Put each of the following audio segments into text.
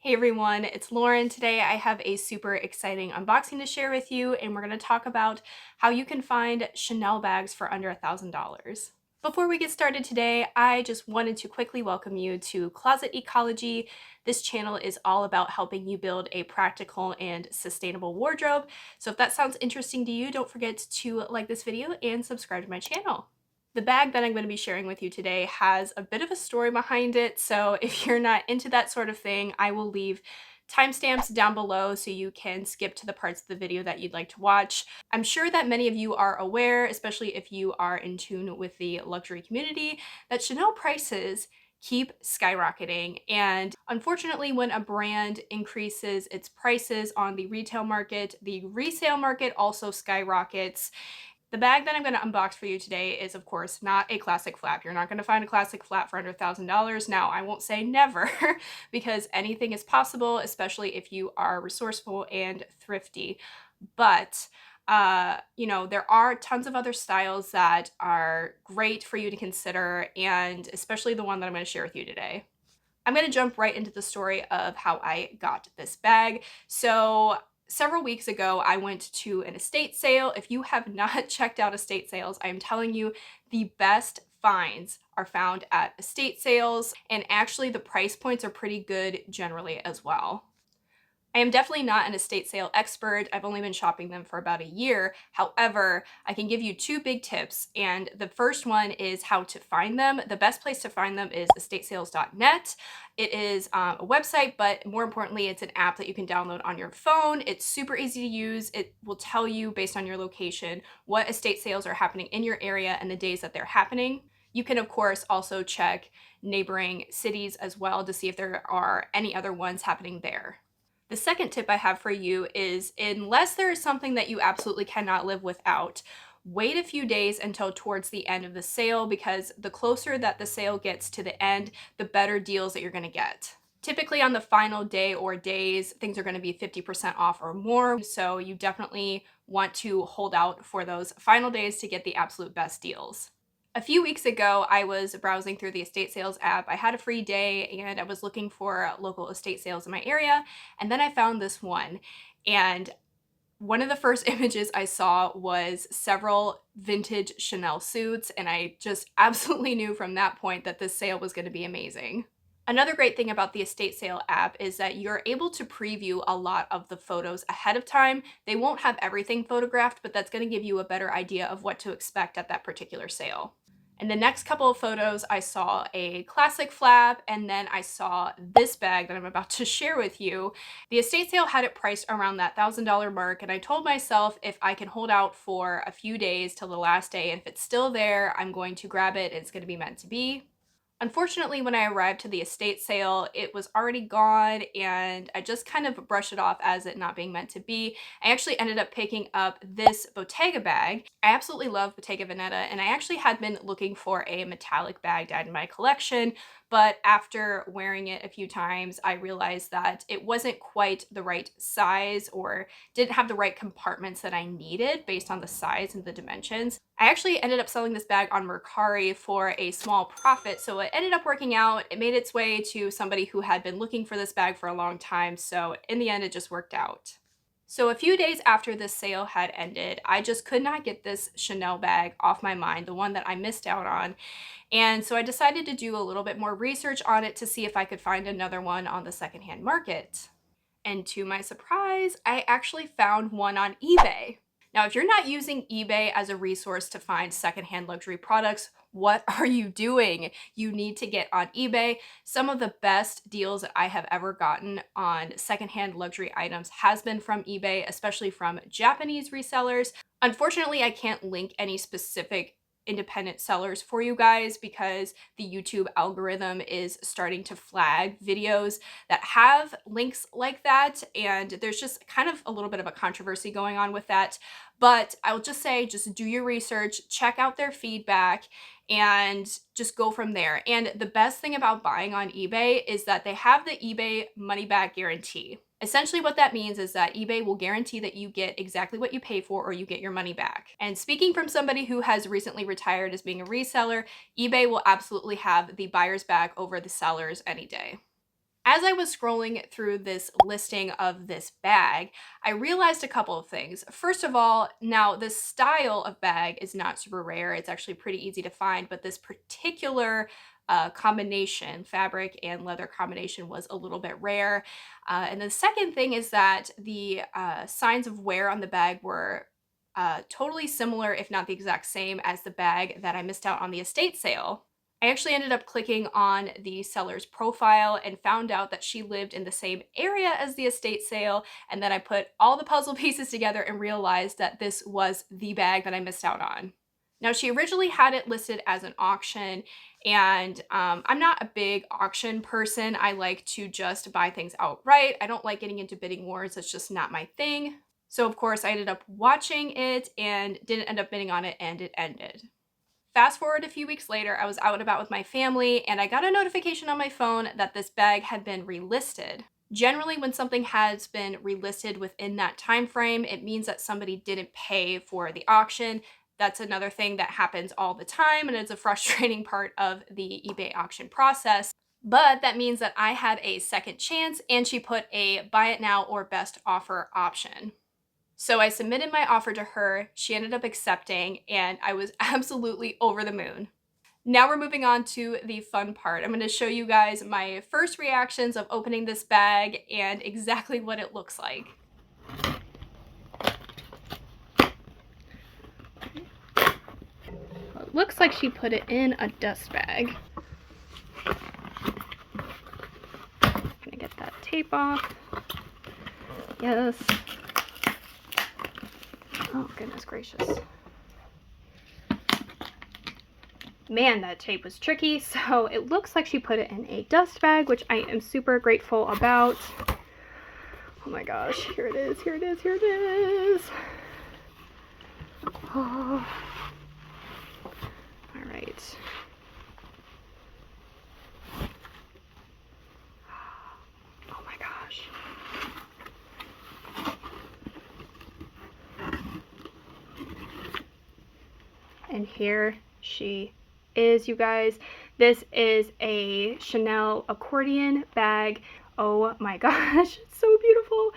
Hey everyone, it's Lauren. Today I have a super exciting unboxing to share with you, and we're going to talk about how you can find Chanel bags for under $1,000. Before we get started today, I just wanted to quickly welcome you to Closet Ecology. This channel is all about helping you build a practical and sustainable wardrobe. So if that sounds interesting to you, don't forget to like this video and subscribe to my channel. The bag that I'm going to be sharing with you today has a bit of a story behind it, so if you're not into that sort of thing, I will leave timestamps down below so you can skip to the parts of the video that you'd like to watch. I'm sure that many of you are aware, especially if you are in tune with the luxury community, that Chanel prices keep skyrocketing. And unfortunately, when a brand increases its prices on the retail market, the resale market also skyrockets. The bag that I'm going to unbox for you today is, of course, not a classic flap. You're not going to find a classic flap for under $1,000. Now, I won't say never because anything is possible, especially if you are resourceful and thrifty. But there are tons of other styles that are great for you to consider, and especially the one that I'm going to share with you today. I'm going to jump right into the story of how I got this bag. So several weeks ago, I went to an estate sale. If you have not checked out estate sales, I'm telling you, the best finds are found at estate sales, and actually the price points are pretty good generally as well. I am definitely not an estate sale expert. I've only been shopping them for about a year. However, I can give you two big tips, and the first one is how to find them. The best place to find them is estatesales.net. It is a website, but more importantly, it's an app that you can download on your phone. It's super easy to use. It will tell you based on your location what estate sales are happening in your area and the days that they're happening. You can, of course, also check neighboring cities as well to see if there are any other ones happening there. The second tip I have for you is, unless there is something that you absolutely cannot live without, wait a few days until towards the end of the sale, because the closer that the sale gets to the end, the better deals that you're going to get. Typically on the final day or days, things are going to be 50% off or more, so you definitely want to hold out for those final days to get the absolute best deals. A few weeks ago, I was browsing through the estate sales app. I had a free day and I was looking for local estate sales in my area. And then I found this one. And one of the first images I saw was several vintage Chanel suits. And I just absolutely knew from that point that this sale was going to be amazing. Another great thing about the estate sale app is that you're able to preview a lot of the photos ahead of time. They won't have everything photographed, but that's going to give you a better idea of what to expect at that particular sale. In the next couple of photos, I saw a classic flap, and then I saw this bag that I'm about to share with you. The estate sale had it priced around that $1,000 mark, and I told myself if I can hold out for a few days till the last day, and if it's still there, I'm going to grab it. It's going to be meant to be. Unfortunately, when I arrived to the estate sale, it was already gone, and I just kind of brushed it off as it not being meant to be. I actually ended up picking up this Bottega bag. I absolutely love Bottega Veneta, and I actually had been looking for a metallic bag to add in my collection, but after wearing it a few times, I realized that it wasn't quite the right size or didn't have the right compartments that I needed based on the size and the dimensions. I actually ended up selling this bag on Mercari for a small profit, so it ended up working out. It made its way to somebody who had been looking for this bag for a long time, so in the end, it just worked out. So a few days after this sale had ended, I just could not get this Chanel bag off my mind, the one that I missed out on. And so I decided to do a little bit more research on it to see if I could find another one on the secondhand market. And to my surprise, I actually found one on eBay. Now, if you're not using eBay as a resource to find secondhand luxury products, what are you doing? You need to get on eBay. Some of the best deals that I have ever gotten on secondhand luxury items has been from eBay, especially from Japanese resellers. Unfortunately, I can't link any specific independent sellers for you guys because the YouTube algorithm is starting to flag videos that have links like that, and there's just kind of a little bit of a controversy going on with that. But I'll just say, just do your research, check out their feedback, and just go from there. And the best thing about buying on eBay is that they have the eBay money back guarantee. Essentially what that means is that eBay will guarantee that you get exactly what you pay for or you get your money back. And speaking from somebody who has recently retired as being a reseller, eBay will absolutely have the buyer's back over the sellers any day. As I was scrolling through this listing of this bag, I realized a couple of things. First of all, now this style of bag is not super rare. It's actually pretty easy to find, but this particular combination, fabric and leather combination, was a little bit rare. And the second thing is that the signs of wear on the bag were totally similar, if not the exact same, as the bag that I missed out on the estate sale. I actually ended up clicking on the seller's profile and found out that she lived in the same area as the estate sale, and then I put all the puzzle pieces together and realized that this was the bag that I missed out on. Now, she originally had it listed as an auction, and I'm not a big auction person. I like to just buy things outright. I don't like getting into bidding wars. That's just not my thing. So, of course, I ended up watching it and didn't end up bidding on it, and it ended. Fast forward a few weeks later, I was out and about with my family and I got a notification on my phone that this bag had been relisted. Generally, when something has been relisted within that time frame, it means that somebody didn't pay for the auction. That's another thing that happens all the time, and it's a frustrating part of the eBay auction process. But that means that I had a second chance, and she put a buy it now or best offer option. So I submitted my offer to her, she ended up accepting, and I was absolutely over the moon. Now we're moving on to the fun part. I'm going to show you guys my first reactions of opening this bag and exactly what it looks like. Well, it looks like she put it in a dust bag. I'm gonna get that tape off. Yes. Oh, goodness gracious. Man, that tape was tricky. So it looks like she put it in a dust bag, which I am super grateful about. Oh my gosh, here it is, here it is, here it is. Oh. All right. Oh my gosh. And here she is, you guys. This is a Chanel accordion bag. Oh my gosh, it's so beautiful.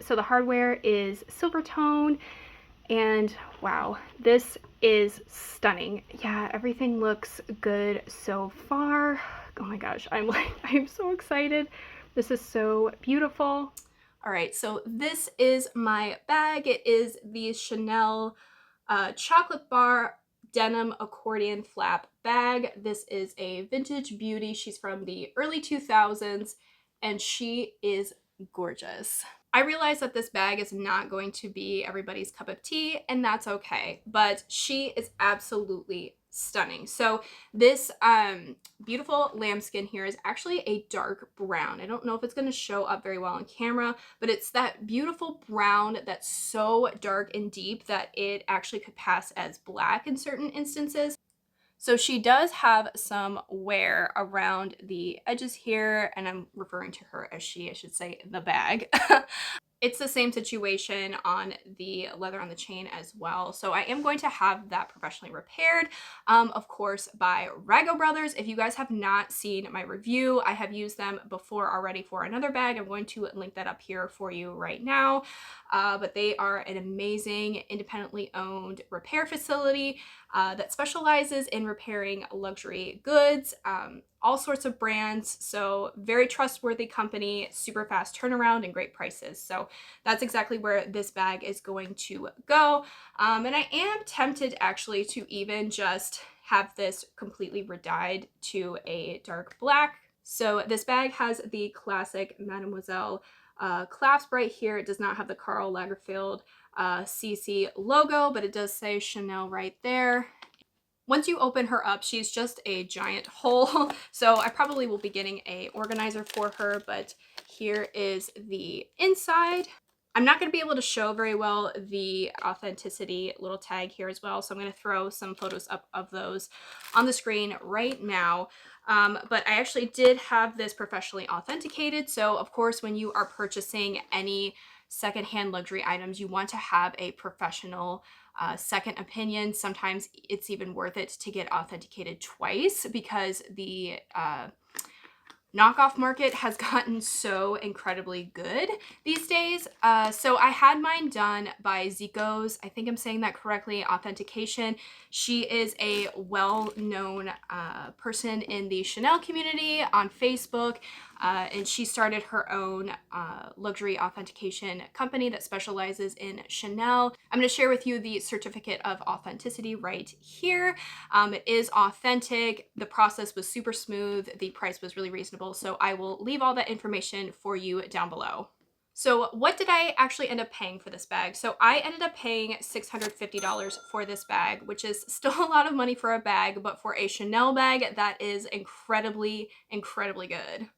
So the hardware is silver tone, and wow, this is stunning. Yeah, everything looks good so far. Oh my gosh, I'm so excited. This is so beautiful. All right, so this is my bag. It is the Chanel chocolate bar denim accordion flap bag. This is a vintage beauty. She's from the early 2000s and she is gorgeous. I realize that this bag is not going to be everybody's cup of tea, and that's okay, but she is absolutely stunning. So this beautiful lambskin here is actually a dark brown. I don't know if it's going to show up very well on camera, but it's that beautiful brown that's so dark and deep that it actually could pass as black in certain instances. So she does have some wear around the edges here, and I'm referring to her as she, I should say the bag. It's the same situation on the leather on the chain as well. So I am going to have that professionally repaired, of course, by Rago Brothers. If you guys have not seen my review, I have used them before already for another bag. I'm going to link that up here for you right now. But they are an amazing independently owned repair facility that specializes in repairing luxury goods, all sorts of brands. So very trustworthy company, super fast turnaround, and great prices. So that's exactly where this bag is going to go. And I am tempted actually to even just have this completely redyed to a dark black. So this bag has the classic Mademoiselle clasp right here. It does not have the Karl Lagerfeld CC logo, but it does say Chanel right there. Once you open her up, she's just a giant hole. So I probably will be getting a organizer for her, but here is the inside. I'm not going to be able to show very well the authenticity little tag here as well, so I'm going to throw some photos up of those on the screen right now. But I actually did have this professionally authenticated, so of course when you are purchasing any secondhand luxury items, you want to have a professional second opinion. Sometimes it's even worth it to get authenticated twice because the Knockoff market has gotten so incredibly good these days. So I had mine done by Zico's. I think I'm saying that correctly. Authentication. She is a well-known person in the Chanel community on Facebook. And she started her own luxury authentication company that specializes in Chanel. I'm going to share with you the certificate of authenticity right here. It is authentic. The process was super smooth. The price was really reasonable. So I will leave all that information for you down below. So what did I actually end up paying for this bag? So I ended up paying $650 for this bag, which is still a lot of money for a bag, but for a Chanel bag, that is incredibly, incredibly good.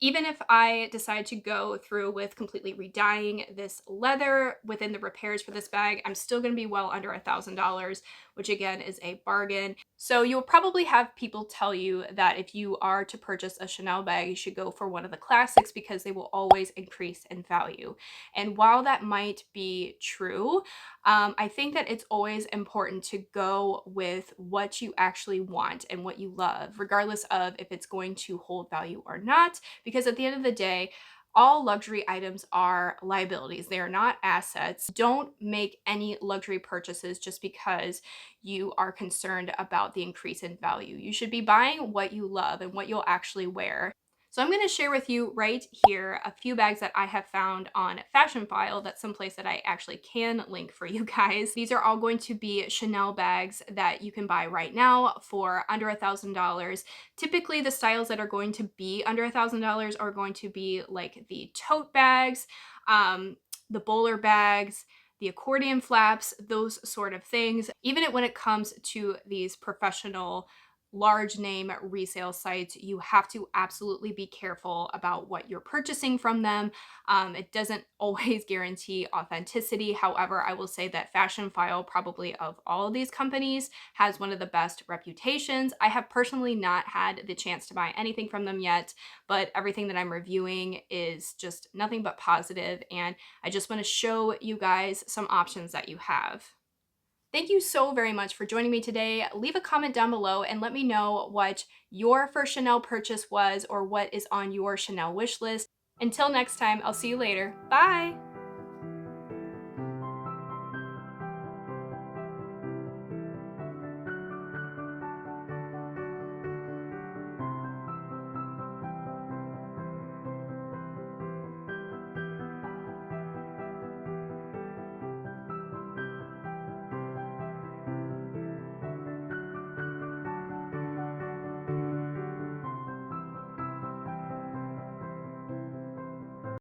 Even if I decide to go through with completely redying this leather within the repairs for this bag, I'm still going to be well under $1,000, which again is a bargain. So you'll probably have people tell you that if you are to purchase a Chanel bag, you should go for one of the classics because they will always increase in value. And while that might be true, I think that it's always important to go with what you actually want and what you love, regardless of if it's going to hold value or not, because at the end of the day, all luxury items are liabilities. They are not assets. Don't make any luxury purchases just because you are concerned about the increase in value. You should be buying what you love and what you'll actually wear. So I'm going to share with you right here a few bags that I have found on Fashion File. That's someplace that I actually can link for you guys. These are all going to be Chanel bags that you can buy right now for under $1,000. Typically, the styles that are going to be under $1,000 are going to be like the tote bags, the bowler bags, the accordion flaps, those sort of things. Even when it comes to these professional large name resale sites, you have to absolutely be careful about what you're purchasing from them. It doesn't always guarantee authenticity. However, I will say that Fashion File, probably of all of these companies, has one of the best reputations. I have personally not had the chance to buy anything from them yet, but everything that I'm reviewing is just nothing but positive, and I just want to show you guys some options that you have. Thank you so very much for joining me today. Leave a comment down below and let me know what your first Chanel purchase was or what is on your Chanel wish list. Until next time, I'll see you later. Bye!